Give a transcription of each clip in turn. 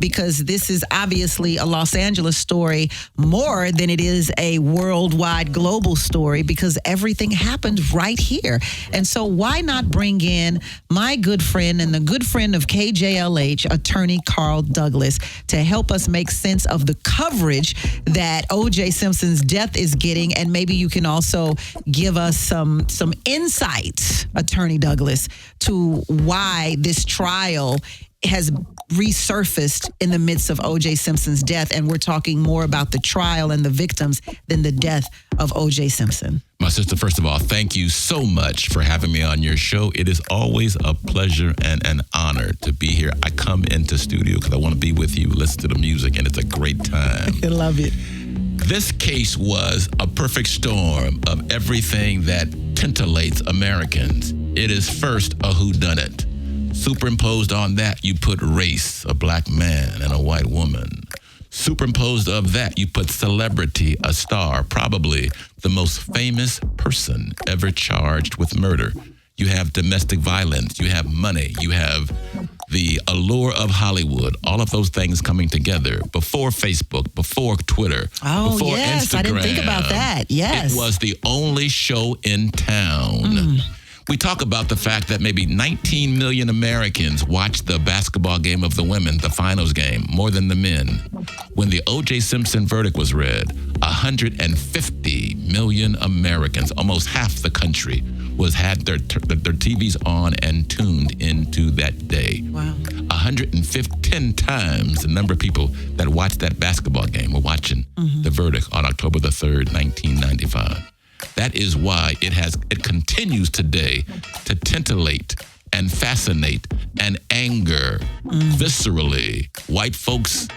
because this is obviously a Los Angeles story more than it is a worldwide global story, because everything happened right here. And so why not bring in my good friend and the good friend of KJLH, attorney Carl Douglas, to help us make sense of the coverage that OJ Simpson's death is getting. And maybe you can also give us some insight, attorney Douglas, to why this trial has resurfaced in the midst of OJ Simpson's death. And we're talking more about the trial and the victims than the death of OJ Simpson. My sister, first of all, thank you so much for having me on your show. It is always a pleasure and an honor to be here. I come into studio because I want to be with you, listen to the music, and it's a great time. I love it. This case was a perfect storm of everything that titillates Americans. It is first a whodunit. Superimposed on that, you put race, a black man and a white woman. Superimposed of that, you put celebrity, a star, probably the most famous person ever charged with murder. You have domestic violence, you have money, you have the allure of Hollywood, all of those things coming together before Facebook, before Twitter, before yes, Instagram. I didn't think about that. Yes. It was the only show in town. We talk about the fact that maybe 19 million Americans watched the basketball game of the women, the finals game, more than the men. When the OJ Simpson verdict was read, 150 million Americans, almost half the country, had their TVs on and tuned into that day. Wow. 110 times the number of people that watched that basketball game were watching the verdict on October the 3rd, 1995. That is why it continues today to titillate and fascinate and anger viscerally white folks,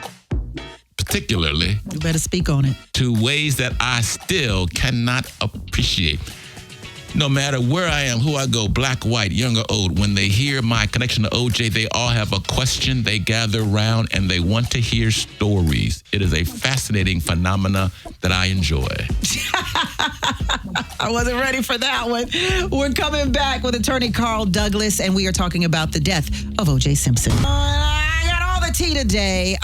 particularly. You better speak on it. To ways that I still cannot appreciate. No matter where I am, who I go, black, white, young or old, when they hear my connection to OJ, they all have a question. They gather around and they want to hear stories. It is a fascinating phenomena that I enjoy. I wasn't ready for that one. We're coming back with attorney Carl Douglas, and we are talking about the death of OJ Simpson. I got all the tea today.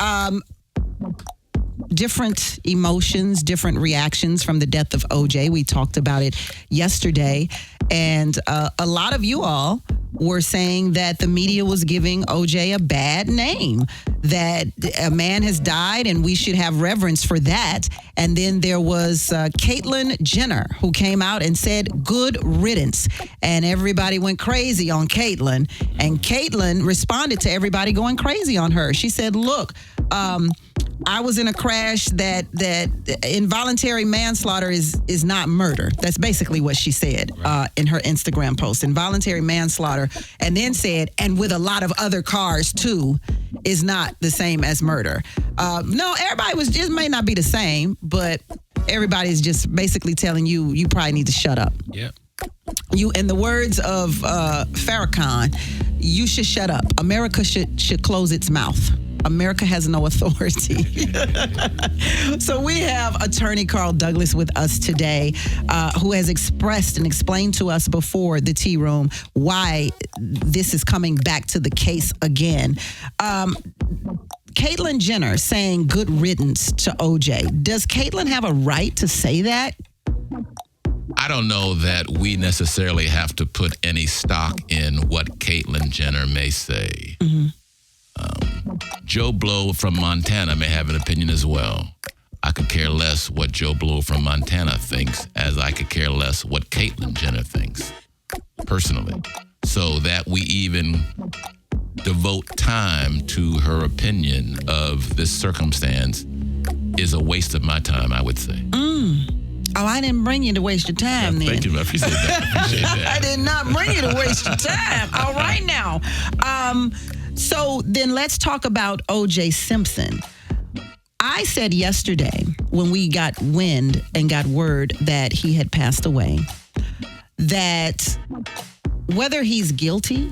Different emotions, different reactions from the death of OJ. We talked about it yesterday. And a lot of you all were saying that the media was giving OJ a bad name, that a man has died and we should have reverence for that. And then there was Caitlyn Jenner, who came out and said, good riddance. And everybody went crazy on Caitlyn. And Caitlyn responded to everybody going crazy on her. She said, look, I was in a crash that involuntary manslaughter is not murder. That's basically what she said in her Instagram post. Involuntary manslaughter, and then said, and with a lot of other cars too, is not the same as murder. No, everybody it may not be the same, but everybody's just basically telling you probably need to shut up. Yeah. You, in the words of Farrakhan, you should shut up. America should close its mouth. America has no authority. So we have attorney Carl Douglas with us today, who has expressed and explained to us before the tea room why this is coming back to the case again. Caitlyn Jenner saying good riddance to OJ. Does Caitlyn have a right to say that? I don't know that we necessarily have to put any stock in what Caitlyn Jenner may say. Joe Blow from Montana may have an opinion as well. I could care less what Joe Blow from Montana thinks, as I could care less what Caitlyn Jenner thinks, personally. So that we even devote time to her opinion of this circumstance is a waste of my time, I would say. Oh, I didn't bring you to waste your time then. Thank you. I appreciate that. I did not bring you to waste your time. All right now. So then let's talk about OJ Simpson. I said yesterday when we got wind and got word that he had passed away, that whether he's guilty,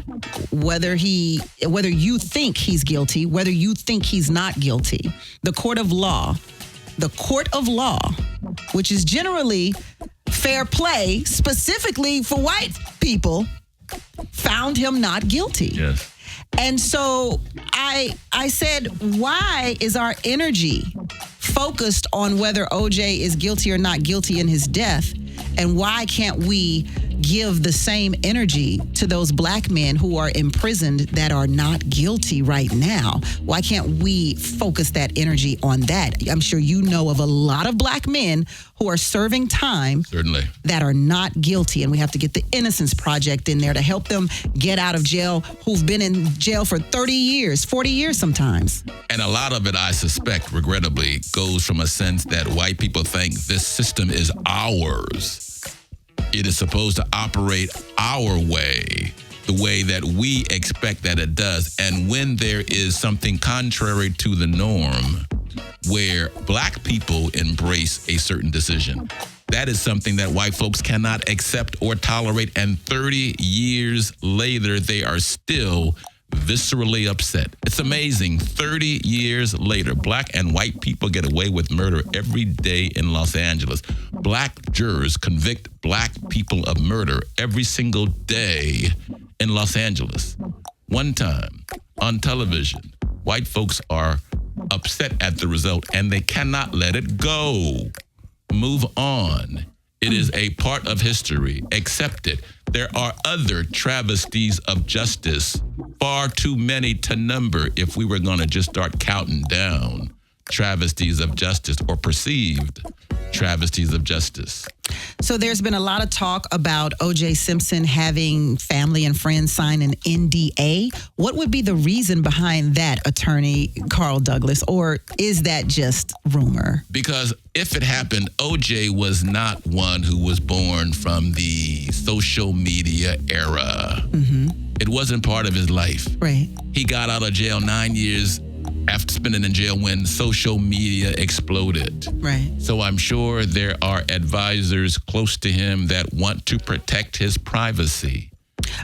whether you think he's guilty, whether you think he's not guilty, the court of law, which is generally fair play, specifically for white people, found him not guilty. Yes. And so I said, why is our energy focused on whether OJ is guilty or not guilty in his death? And why can't we give the same energy to those black men who are imprisoned that are not guilty right now? Why can't we focus that energy on that? I'm sure you know of a lot of black men who are serving time Certainly. that are not guilty. And we have to get the Innocence Project in there to help them get out of jail, who've been in jail for 30 years, 40 years sometimes. And a lot of it, I suspect, regrettably, goes from a sense that white people think this system is ours. It is supposed to operate our way, the way that we expect that it does. And when there is something contrary to the norm, where black people embrace a certain decision, that is something that white folks cannot accept or tolerate. And 30 years later, they are still viscerally upset. It's amazing. 30 years later, black and white people get away with murder every day in Los Angeles. Black jurors convict black people of murder every single day in Los Angeles. One time on television, white folks are upset at the result and they cannot let it go. Move on. It is a part of history. Accept it. There are other travesties of justice, far too many to number if we were going to just start counting down travesties of justice or perceived travesties of justice. So there's been a lot of talk about OJ Simpson having family and friends sign an NDA. What would be the reason behind that, Attorney Carl Douglas, or is that just rumor? Because if it happened, OJ was not one who was born from the social media era. It wasn't part of his life. Right. He got out of jail 9 years after spending in jail when social media exploded. Right. So I'm sure there are advisors close to him that want to protect his privacy.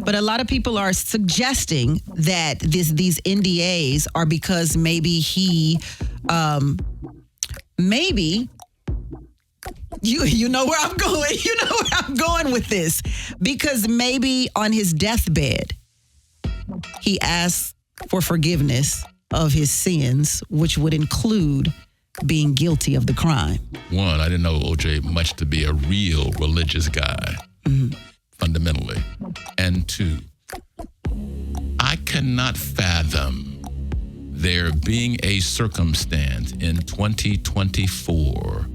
But a lot of people are suggesting that these NDAs are because maybe he, you know where I'm going. You know where I'm going with this. Because maybe on his deathbed, he asked for forgiveness of his sins, which would include being guilty of the crime. One, I didn't know OJ much to be a real religious guy, fundamentally. And two, I cannot fathom there being a circumstance in 2024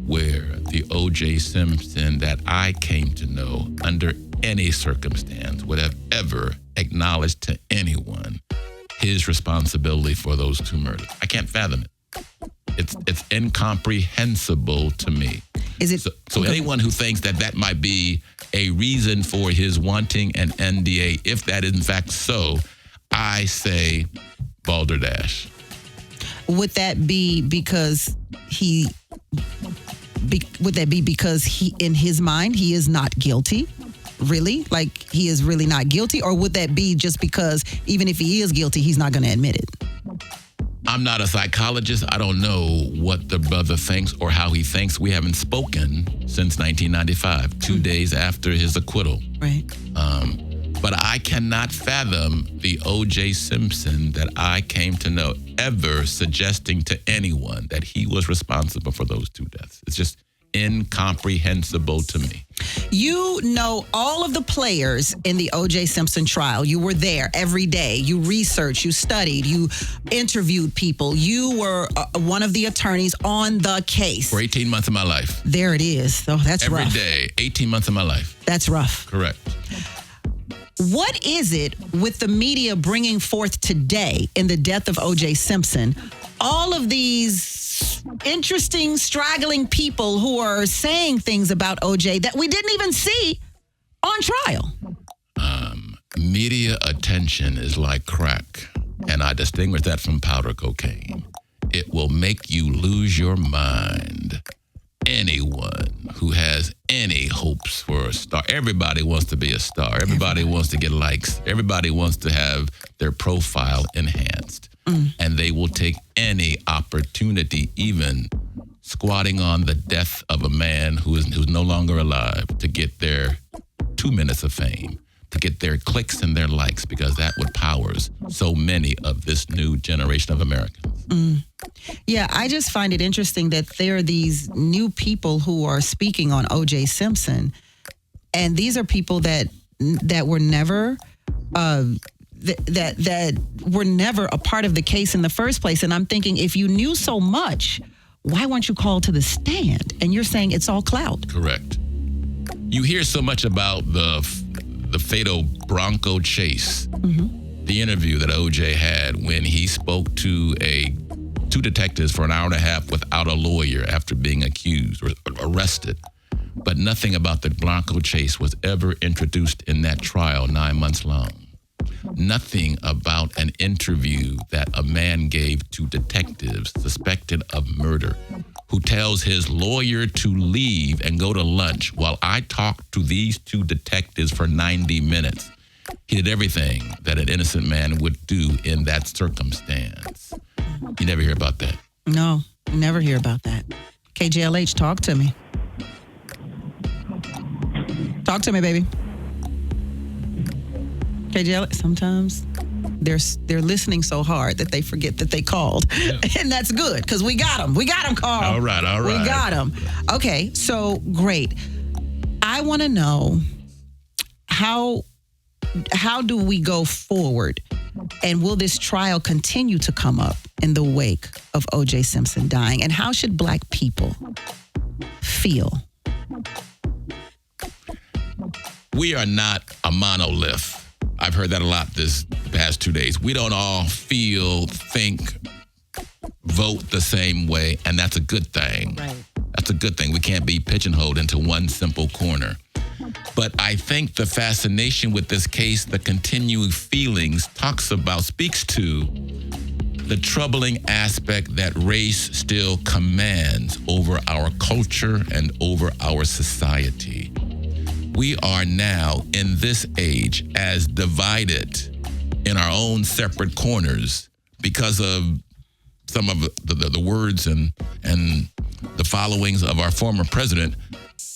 where the OJ Simpson that I came to know under any circumstance would have ever acknowledged to anyone his responsibility for those two murders. I can't fathom it. It's incomprehensible to me. Is it so anyone who thinks that that might be a reason for his wanting an NDA, if that is in fact so, I say balderdash. Would that be because he, in his mind, he is not guilty? Really? Like, he is really not guilty? Or would that be just because even if he is guilty, he's not going to admit it? I'm not a psychologist. I don't know what the brother thinks or how he thinks. We haven't spoken since 1995, 2 days after his acquittal. Right. But I cannot fathom the OJ Simpson that I came to know ever suggesting to anyone that he was responsible for those two deaths. It's just incomprehensible to me. You know all of the players in the OJ Simpson trial. You were there every day. You researched, you studied, you interviewed people. You were one of the attorneys on the case. For 18 months of my life. There it is. Oh, that's rough. Every day, 18 months of my life. That's rough. Correct. What is it with the media bringing forth today in the death of OJ Simpson, all of these interesting, straggling people who are saying things about OJ that we didn't even see on trial? Media attention is like crack, and I distinguish that from powder cocaine. It will make you lose your mind. Anyone who has any hopes for a star, everybody wants to be a star. Everybody wants to get likes. Everybody wants to have their profile enhanced. And they will take any opportunity, even squatting on the death of a man who's no longer alive, to get their 2 minutes of fame. to get their clicks and their likes, because that what powers so many of this new generation of Americans. Yeah, I just find it interesting that there are these new people who are speaking on OJ Simpson, and these are people that were never that were never a part of the case in the first place. And I'm thinking, if you knew so much, why weren't you called to the stand? And you're saying it's all clout. Correct. You hear so much about the fatal Bronco chase, the interview that OJ had when he spoke to two detectives for an hour and a half without a lawyer after being accused or arrested. But nothing about the Bronco chase was ever introduced in that trial 9 months long. Nothing about an interview that a man gave to detectives suspected of murder, who tells his lawyer to leave and go to lunch while I talked to these two detectives for 90 minutes. He did everything that an innocent man would do in that circumstance. You never hear about that. No, never hear about that. KJLH, talk to me. Talk to me, baby. KJLH, sometimes they're listening so hard that they forget that they called. Yeah. And that's good, because we got them. We got them, Carl. All right. We got them. Okay, so great. I want to know how do we go forward, and will this trial continue to come up in the wake of OJ Simpson dying, and how should Black people feel? We are not a monolith. I've heard that a lot this past 2 days. We don't all feel, think, vote the same way, and that's a good thing. Right. That's a good thing. We can't be pigeonholed into one simple corner. But I think the fascination with this case, the continuing feelings, speaks to the troubling aspect that race still commands over our culture and over our society. We are now, in this age, as divided in our own separate corners because of some of the words and the followings of our former president,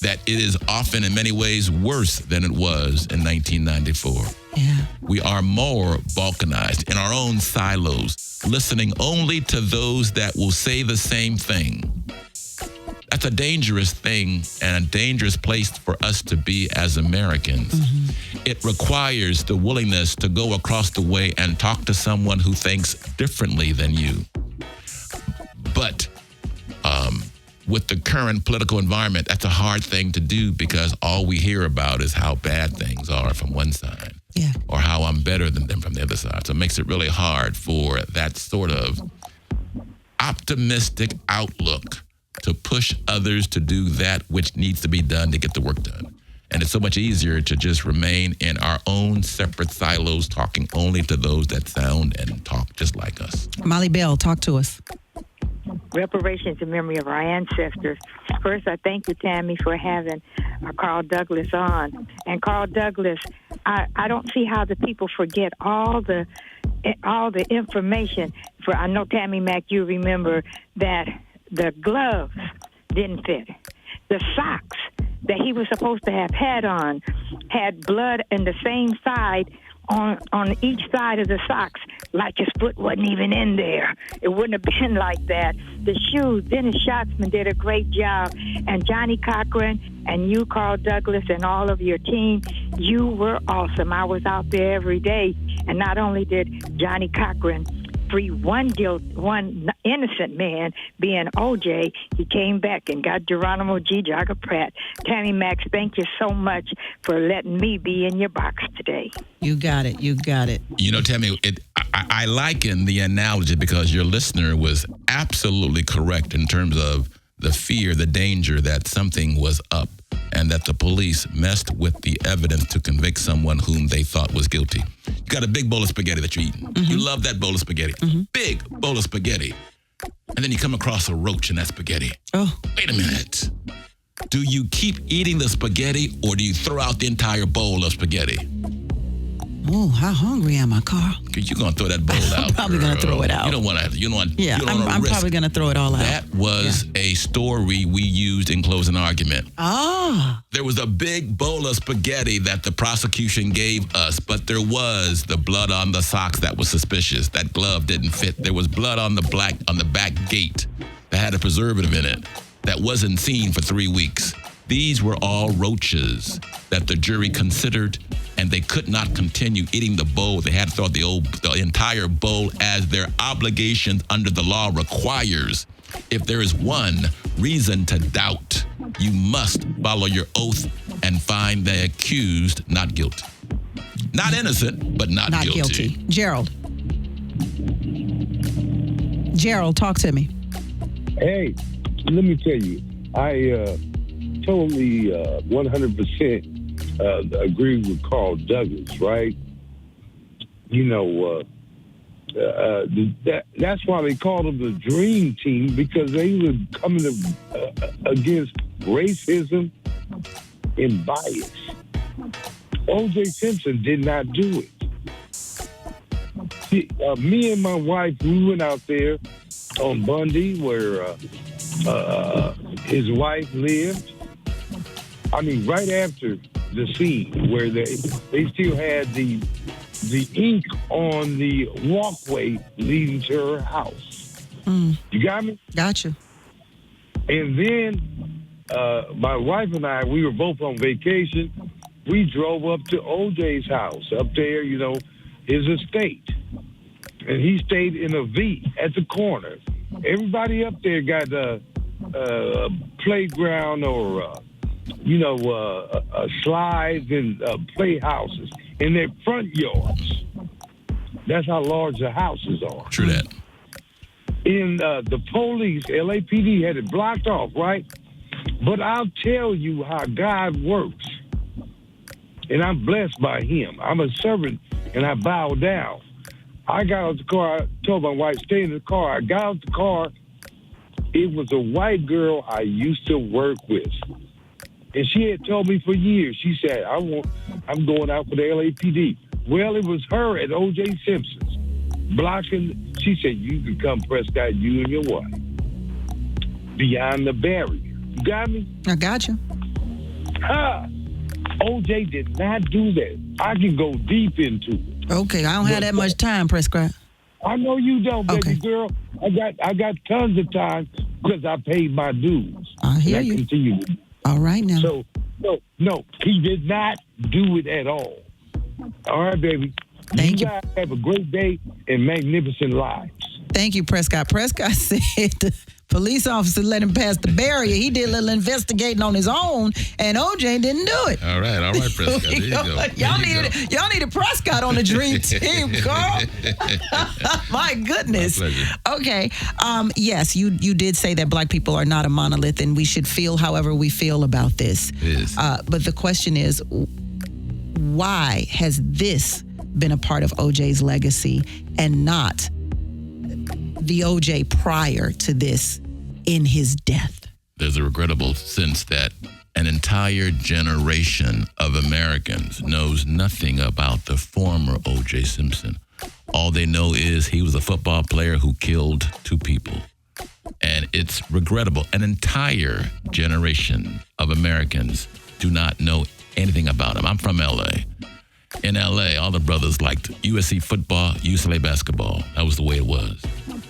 that it is often in many ways worse than it was in 1994. Yeah. We are more balkanized in our own silos, listening only to those that will say the same thing. That's a dangerous thing and a dangerous place for us to be as Americans. Mm-hmm. It requires the willingness to go across the way and talk to someone who thinks differently than you. But with the current political environment, that's a hard thing to do, because all we hear about is how bad things are from one side, or how I'm better than them from the other side. So it makes it really hard for that sort of optimistic outlook to push others to do that which needs to be done to get the work done. And it's so much easier to just remain in our own separate silos, talking only to those that sound and talk just like us. Molly Bell, talk to us. Reparations in memory of our ancestors. First, I thank you, Tammy, for having Carl Douglas on. And Carl Douglas, I don't see how the people forget all the information. I know, Tammi Mac, you remember that the gloves didn't fit. The socks that he was supposed to have had on had blood in the same side on each side of the socks, like his foot wasn't even in there. It wouldn't have been like that. The shoes, Dennis Schatzman did a great job. And Johnny Cochran and you, Carl Douglas, and all of your team, you were awesome. I was out there every day. And not only did Johnny Cochran free one innocent man, being OJ, he came back and got Geronimo G. Jagger Pratt. Tammi Mac, thank you so much for letting me be in your box today. You got it. You got it. You know, Tammy, I liken the analogy because your listener was absolutely correct in terms of the fear, the danger that something was up and that the police messed with the evidence to convict someone whom they thought was guilty. You got a big bowl of spaghetti that you're eating. Mm-hmm. You love that bowl of spaghetti. Mm-hmm. Big bowl of spaghetti. And then you come across a roach in that spaghetti. Oh. Wait a minute. Do you keep eating the spaghetti or do you throw out the entire bowl of spaghetti? Oh, how hungry am I, Carl? You're gonna throw that bowl out. I'm probably gonna throw it out. You don't want to. You don't want. Yeah, you don't wanna I'm risk. probably gonna throw it all out. That was a story we used in closing argument. Ah. There was a big bowl of spaghetti that the prosecution gave us, but there was the blood on the socks that was suspicious. That glove didn't fit. There was blood on the back gate that had a preservative in it that wasn't seen for 3 weeks. These were all roaches that the jury considered, and they could not continue eating the bowl. They had to throw the entire bowl, as their obligations under the law requires. If there is one reason to doubt, you must follow your oath and find the accused not guilty. Not innocent, but not guilty. Gerald, talk to me. Hey, let me tell you, I totally 100% agree with Carl Douglas, right? You know, that's why they called them the Dream Team, because they were coming against racism and bias. OJ Simpson did not do it. Me and my wife, we went out there on Bundy, where his wife lived. I mean, right after the scene where they still had the ink on the walkway leading to her house. You got me? Gotcha. And then my wife and I, we were both on vacation. We drove up to OJ's house up there, you know, his estate. And he stayed in a V at the corner. Everybody up there got a playground or, slides and playhouses in their front yards. That's how large the houses are. True that. And the police, LAPD, had it blocked off, right? But I'll tell you how God works. And I'm blessed by him. I'm a servant, and I bow down. I got out the car. I told my wife, stay in the car. I got out the car. It was a white girl I used to work with. And she had told me for years, she said, I'm going out for the LAPD. Well, it was her at OJ Simpson's blocking. She said, you can come, Prescott, you and your wife, beyond the barrier. You got me? I got you. OJ did not do that. I can go deep into it. Okay, I don't have that much time, Prescott. I know you don't, baby Okay. girl. I got tons of time because I paid my dues. I hear And you. continue. All right now. So, no, he did not do it at all. All right, baby. Thank you. You guys have a great day and magnificent lives. Thank you, Prescott. Prescott said the police officer let him pass the barrier. He did a little investigating on his own, and OJ didn't do it. All right, Prescott. There you go. Y'all need a Prescott on the dream team, Carl. My goodness. My pleasure. Okay. Yes, you did say that black people are not a monolith, and we should feel however we feel about this. It is. But the question is, why has this been a part of OJ's legacy and not the OJ prior to this in his death? There's a regrettable sense that an entire generation of Americans knows nothing about the former O.J. Simpson. All they know is he was a football player who killed 2 people. And it's regrettable. An entire generation of Americans do not know anything about him. I'm from L.A. In L.A., all the brothers liked USC football, UCLA basketball. That was the way it was.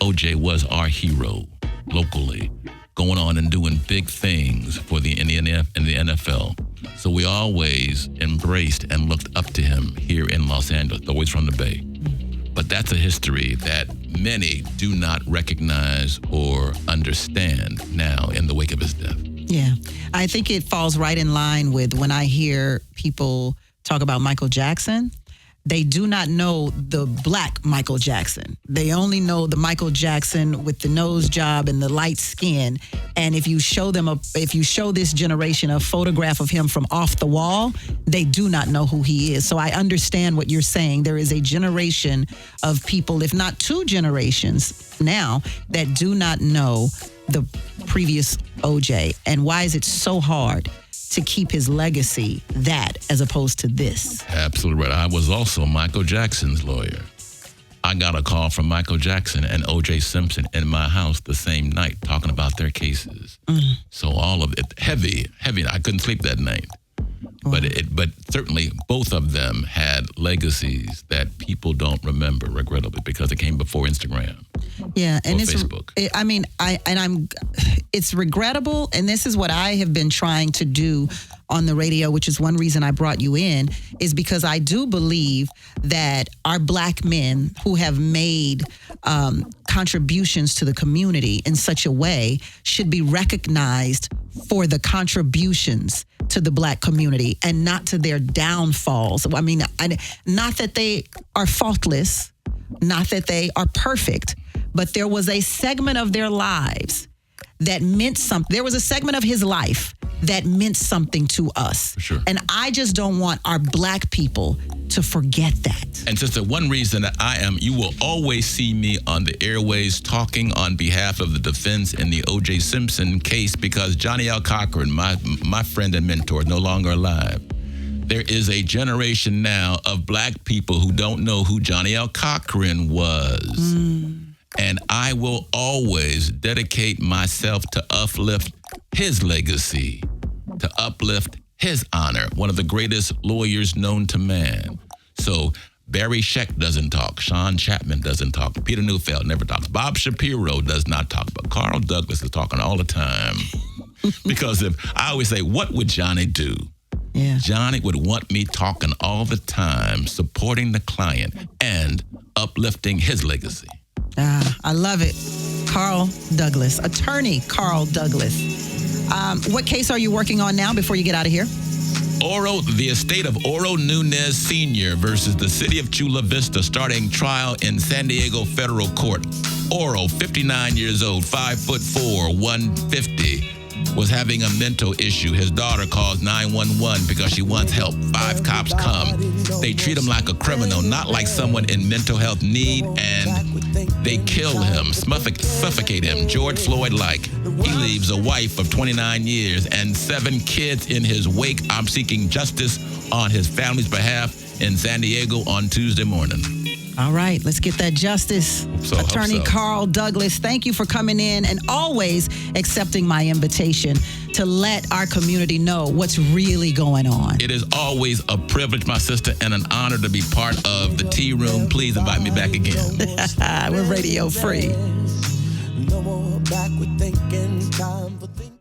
O.J. was our hero locally, going on and doing big things for the NFL. So we always embraced and looked up to him here in Los Angeles, always from the Bay. But that's a history that many do not recognize or understand now in the wake of his death. Yeah. I think it falls right in line with when I hear people talk about Michael Jackson. They do not know the black Michael Jackson. They only know the Michael Jackson with the nose job and the light skin. And if you show this generation a photograph of him from off the wall, they do not know who he is. So I understand what you're saying. There is a generation of people, if not 2 generations now, that do not know the previous OJ. And why is it so hard to keep his legacy that as opposed to this. Absolutely right. I was also Michael Jackson's lawyer. I got a call from Michael Jackson and OJ Simpson in my house the same night talking about their cases. So all of it, heavy. I couldn't sleep that night. But certainly both of them had legacies that people don't remember, regrettably, because it came before Instagram. Yeah, and or Facebook. It's regrettable, and this is what I have been trying to do on the radio, which is one reason I brought you in, is because I do believe that our Black men who have made contributions to the community in such a way should be recognized for the contributions to the Black community and not to their downfalls. I mean, not that they are faultless, not that they are perfect, but there was a segment of their lives that meant something. There was a segment of his life that meant something to us. For sure. And I just don't want our Black people to forget that. And sister, one reason that you will always see me on the airways talking on behalf of the defense in the OJ Simpson case, because Johnny L. Cochran, my friend and mentor, no longer alive. There is a generation now of Black people who don't know who Johnny L. Cochran was. And I will always dedicate myself to uplift his legacy, to uplift his honor, one of the greatest lawyers known to man. So Barry Scheck doesn't talk. Sean Chapman doesn't talk. Peter Neufeld never talks. Bob Shapiro does not talk. But Carl Douglas is talking all the time. Because I always say, what would Johnny do? Yeah. Johnny would want me talking all the time, supporting the client and uplifting his legacy. I love it. Carl Douglas, attorney Carl Douglas. What case are you working on now before you get out of here? The estate of Oro Nunez Sr. versus the city of Chula Vista, starting trial in San Diego federal court. Oro, 59 years old, 5'4", 150, was having a mental issue. His daughter calls 911 because she wants help. 5 cops come. They treat him like a criminal, not like someone in mental health need, and they kill him, suffocate him, George Floyd-like. He leaves a wife of 29 years and 7 kids in his wake. I'm seeking justice on his family's behalf in San Diego on Tuesday morning. All right, let's get that justice. Attorney Carl Douglas, thank you for coming in and always accepting my invitation to let our community know what's really going on. It is always a privilege, my sister, and an honor to be part of the Tea Room. Please invite me back again. We're radio free. No more backward thinking, time for thinking.